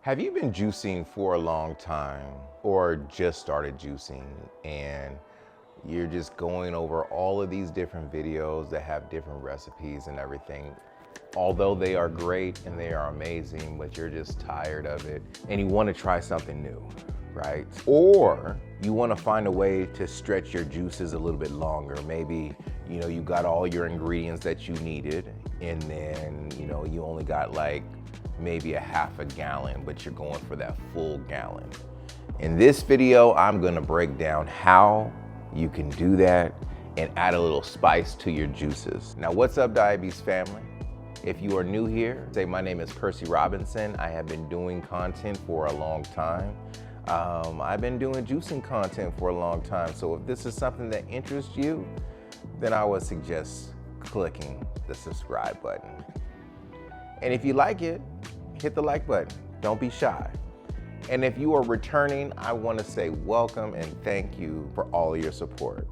Have you been juicing for a long time or just started juicing and you're just going over all of these different videos that have different recipes and everything? Although they are great and they are amazing, but you're just tired of it and you want to try something new, right? Or you want to find a way to stretch your juices a little bit longer. Maybe, you got all your ingredients that you needed and then, you only got like maybe a half a gallon, but you're going for that full gallon. In this video, I'm gonna break down how you can do that and add a little spice to your juices. Now, what's up, Diabetes family? If you are new here, say my name is Percy Robinson. I have been doing content for a long time. I've been doing juicing content for a long time. So if this is something that interests you, then I would suggest clicking the subscribe button. And if you like it, hit the like button. Don't be shy. And if you are returning, I want to say welcome and thank you for all of your support.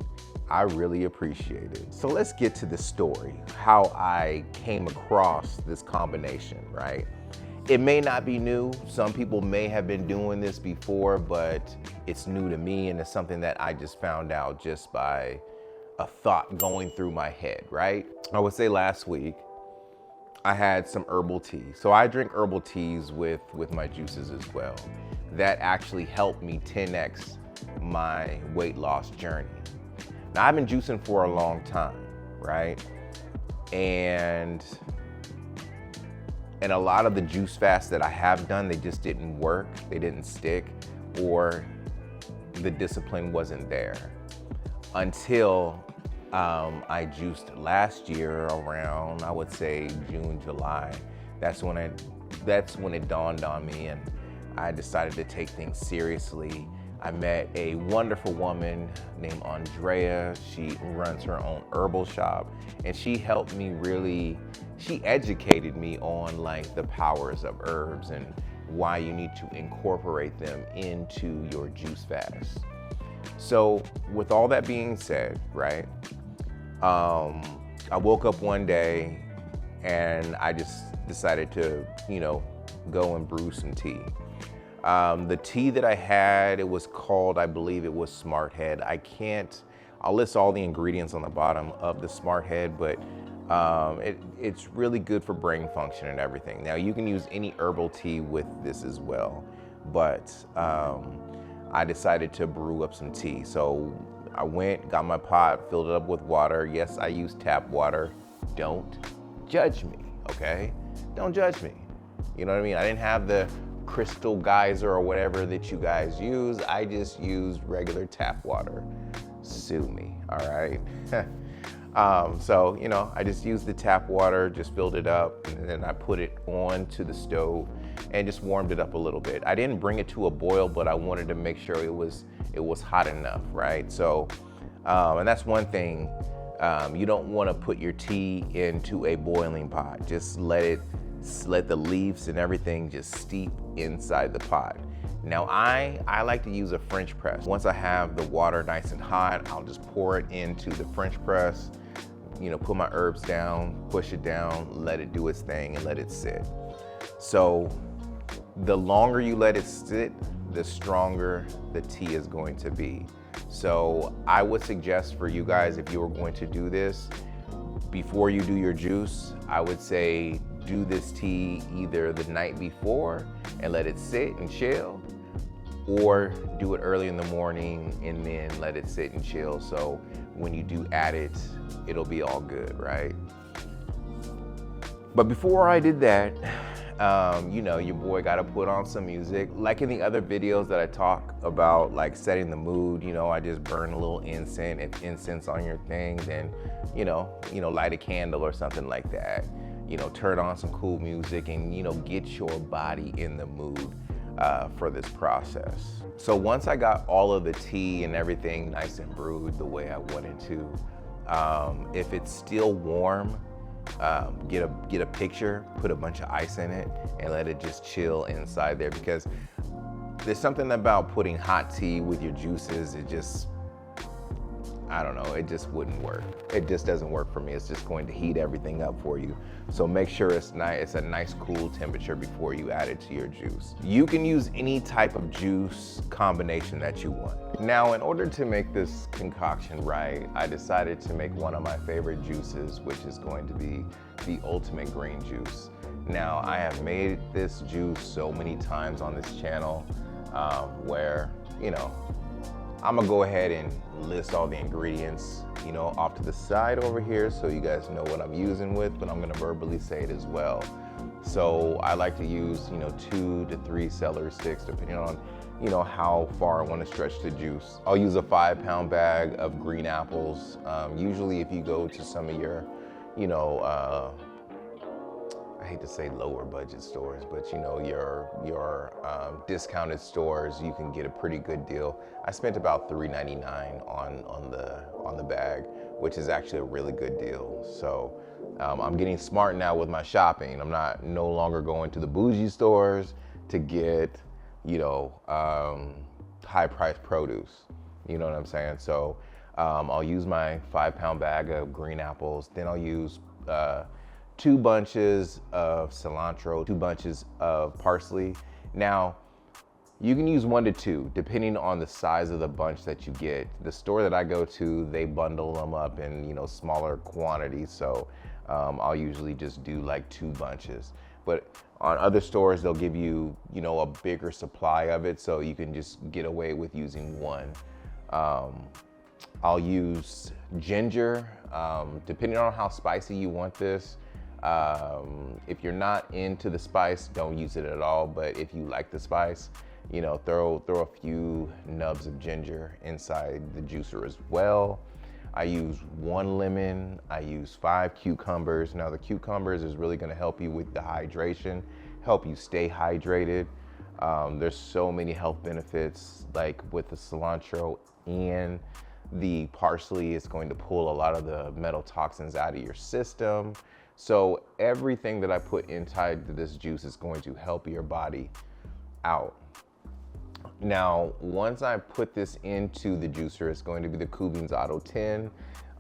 I really appreciate it. So let's get to the story, how I came across this combination, right? It may not be new. Some people may have been doing this before, but it's new to me and it's something that I just found out just by a thought going through my head, right? I would say last week, I had some herbal tea. So I drink herbal teas with my juices as well. That actually helped me 10x my weight loss journey. Now I've been juicing for a long time, right? And a lot of the juice fasts that I have done, they just didn't work, they didn't stick, or the discipline wasn't there until I juiced last year around, I would say June, July. That's when it dawned on me and I decided to take things seriously. I met a wonderful woman named Andrea. She runs her own herbal shop and she helped me she educated me on like the powers of herbs and why you need to incorporate them into your juice fast. So with all that being said, right? I woke up one day and I just decided to, go and brew some tea. The tea that I had, it was called, I believe it was Smart Head. I'll list all the ingredients on the bottom of the Smart Head, but it's really good for brain function and everything. Now you can use any herbal tea with this as well, but I decided to brew up some tea. So I went, got my pot, filled it up with water. Yes, I use tap water. Don't judge me, okay? Don't judge me. You know what I mean? I didn't have the crystal geyser or whatever that you guys use. I just used regular tap water. Sue me, all right? So, I just used the tap water, just filled it up, and then I put it onto the stove and just warmed it up a little bit. I didn't bring it to a boil, but I wanted to make sure it was hot enough, right? So, and that's one thing, you don't want to put your tea into a boiling pot. Just let the leaves and everything just steep inside the pot. Now I like to use a French press. Once I have the water nice and hot, I'll just pour it into the French press, put my herbs down, push it down, let it do its thing and let it sit. So the longer you let it sit, the stronger the tea is going to be. So I would suggest for you guys, if you were going to do this, before you do your juice, I would say do this tea either the night before and let it sit and chill, or do it early in the morning and then let it sit and chill. So when you do add it, it'll be all good, right? But before I did that, your boy got to put on some music. Like in the other videos that I talk about, like setting the mood, I just burn a little incense. If incense on your thing, then, light a candle or something like that. Turn on some cool music and, get your body in the mood for this process. So once I got all of the tea and everything nice and brewed the way I wanted to, if it's still warm, get a pitcher, put a bunch of ice in it and let it just chill inside there, because there's something about putting hot tea with your juices. I don't know, it just wouldn't work. It just doesn't work for me. It's just going to heat everything up for you. So make sure it's a nice cool temperature before you add it to your juice. You can use any type of juice combination that you want. Now, in order to make this concoction right, I decided to make one of my favorite juices, which is going to be the ultimate green juice. Now, I have made this juice so many times on this channel where, you know, I'm gonna go ahead and list all the ingredients, you know, off to the side over here so you guys know what I'm using with, but I'm gonna verbally say it as well. So I like to use, you know, 2 to 3 celery sticks, depending on, you know, how far I want to stretch the juice. I'll use a 5-pound bag of green apples. Usually if you go to some of your, you know, I hate to say lower budget stores, but you know, your discounted stores, you can get a pretty good deal. I spent about $3.99 on the bag, which is actually a really good deal. So I'm getting smart now with my shopping. I'm no longer going to the bougie stores to get, you know, high priced produce. You know what I'm saying? So I'll use my 5-pound bag of green apples. Then I'll use 2 bunches of cilantro, 2 bunches of parsley. Now, you can use 1 to 2, depending on the size of the bunch that you get. The store that I go to, they bundle them up in, you know, smaller quantities. So I'll usually just do like 2 bunches. But on other stores, they'll give you, you know, a bigger supply of it, so you can just get away with using 1. I'll use ginger, depending on how spicy you want this. If you're not into the spice, don't use it at all. But if you like the spice, you know, throw a few nubs of ginger inside the juicer as well. I use 1 lemon. I use 5 cucumbers. Now the cucumbers is really going to help you with the hydration, help you stay hydrated. There's so many health benefits, like with the cilantro and the parsley. It's going to pull a lot of the metal toxins out of your system. So everything that I put inside this juice is going to help your body out. Now, once I put this into the juicer, it's going to be the Kuvings Auto 10.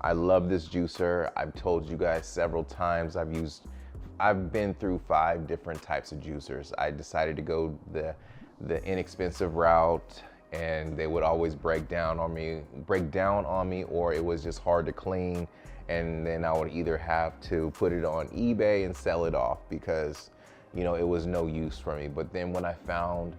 I love this juicer. I've told you guys several times, I've been through 5 different types of juicers. I decided to go the inexpensive route, and they would always break down on me, or it was just hard to clean. And then I would either have to put it on eBay and sell it off because, you know, it was no use for me. But then when I found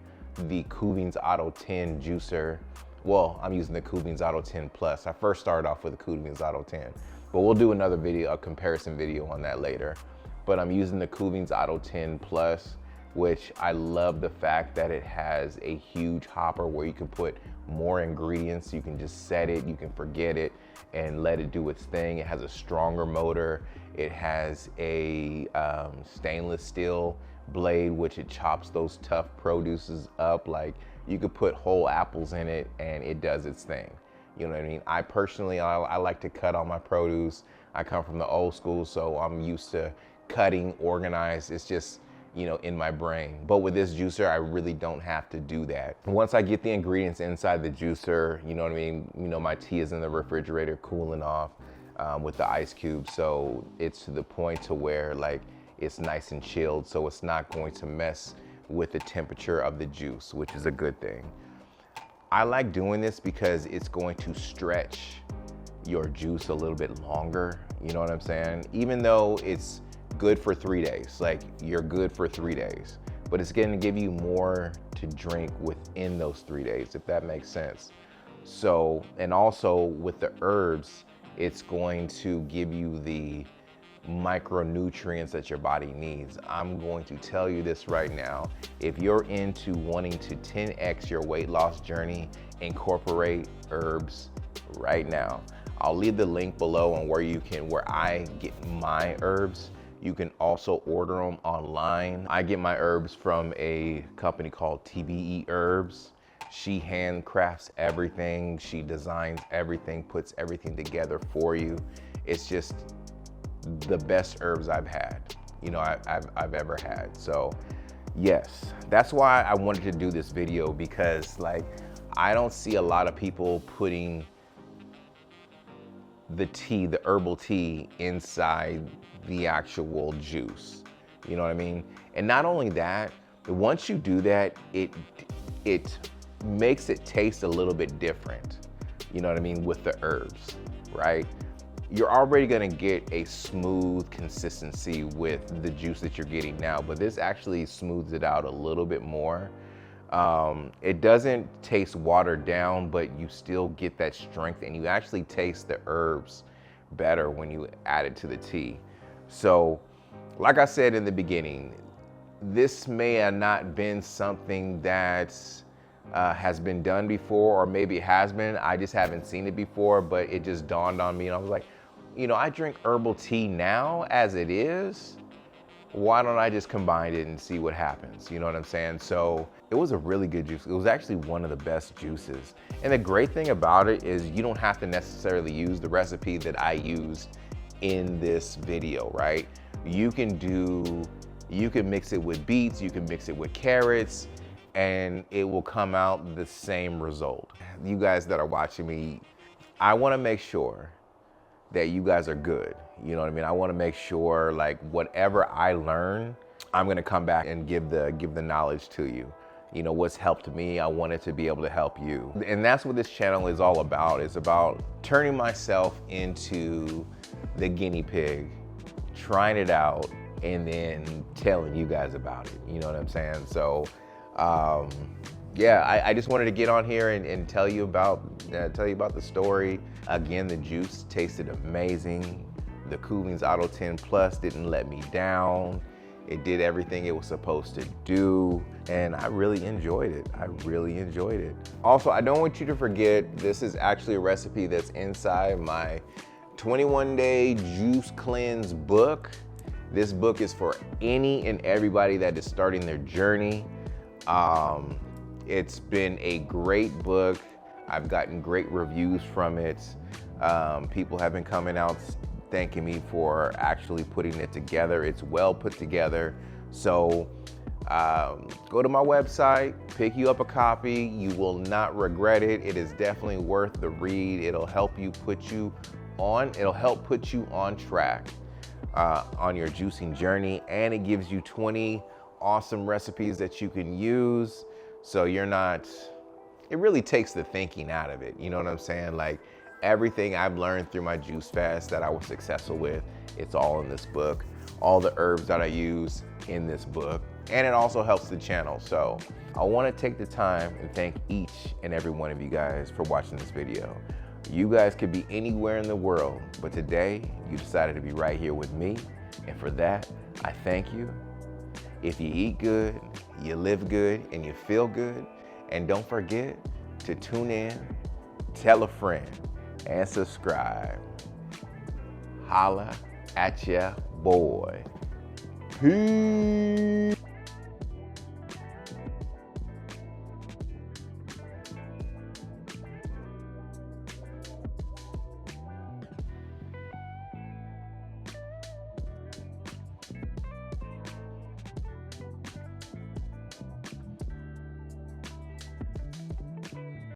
the Kuvings Auto 10 juicer, well, I'm using the Kuvings Auto 10 Plus. I first started off with the Kuvings Auto 10, but we'll do another video, a comparison video on that later. But I'm using the Kuvings Auto 10 Plus, which I love the fact that it has a huge hopper where you can put more ingredients. You can just set it, you can forget it, and let it do its thing. It has a stronger motor. It has a stainless steel blade, which it chops those tough produces up. Like, you could put whole apples in it and it does its thing. You know what I mean? I personally, I like to cut all my produce. I come from the old school, so I'm used to cutting, organized. It's just, you know, in my brain. But with this juicer, I really don't have to do that. Once I get the ingredients inside the juicer, you know what I mean? You know, my tea is in the refrigerator cooling off with the ice cubes. So it's to the point to where, like, it's nice and chilled, so it's not going to mess with the temperature of the juice, which is a good thing. I like doing this because it's going to stretch your juice a little bit longer. You know what I'm saying? Even though it's good for 3 days, like, you're good for 3 days, but it's going to give you more to drink within those 3 days, if that makes sense. So, and also with the herbs, it's going to give you the micronutrients that your body needs. I'm going to tell you this right now. If you're into wanting to 10x your weight loss journey, incorporate herbs right now. I'll leave the link below on where I get my herbs. You can also order them online. I get my herbs from a company called TBE Herbs. She handcrafts everything. She designs everything, puts everything together for you. It's just the best herbs I've had, you know, I've ever had. So yes, that's why I wanted to do this video, because, like, I don't see a lot of people putting the tea, the herbal tea inside the actual juice. You know what I mean? And not only that, once you do that, it makes it taste a little bit different. You know what I mean? With the herbs, right? You're already gonna get a smooth consistency with the juice that you're getting now, but this actually smooths it out a little bit more. It doesn't taste watered down, but you still get that strength, and you actually taste the herbs better when you add it to the tea. So, like I said in the beginning, this may have not been something that has been done before, or maybe it has been, I just haven't seen it before, but it just dawned on me, and I was like, you know, I drink herbal tea now as it is. Why don't I just combine it and see what happens? You know what I'm saying? So it was a really good juice. It was actually one of the best juices. And the great thing about it is you don't have to necessarily use the recipe that I used in this video, right? You can mix it with beets, you can mix it with carrots, and it will come out the same result. You guys that are watching me, I wanna make sure that you guys are good. You know what I mean? I wanna make sure, like, whatever I learn, I'm gonna come back and give the knowledge to you. You know, what's helped me, I want it to be able to help you. And that's what this channel is all about. It's about turning myself into the guinea pig, trying it out, and then telling you guys about it. You know what I'm saying? So, yeah, I just wanted to get on here and tell you about the story. Again, the juice tasted amazing. The Kuvings Auto 10 Plus didn't let me down. It did everything it was supposed to do, and I really enjoyed it. I really enjoyed it. Also, I don't want you to forget, this is actually a recipe that's inside my 21-day juice cleanse book. This book is for any and everybody that is starting their journey. It's been a great book. I've gotten great reviews from it. People have been coming out thanking me for actually putting it together. It's well put together. So go to my website, pick you up a copy. You will not regret it. It is definitely worth the read. It'll help put you on track on your juicing journey, and it gives you 20 awesome recipes that you can use. So it really takes the thinking out of it. You know what I'm saying? Like, everything I've learned through my juice fast that I was successful with, it's all in this book. All the herbs that I use in this book. And it also helps the channel. So I want to take the time and thank each and every one of you guys for watching this video. You guys could be anywhere in the world, but today you decided to be right here with me. And for that, I thank you. If you eat good, you live good, and you feel good. And don't forget to tune in, tell a friend, and subscribe. Holla at ya, boy. Peace.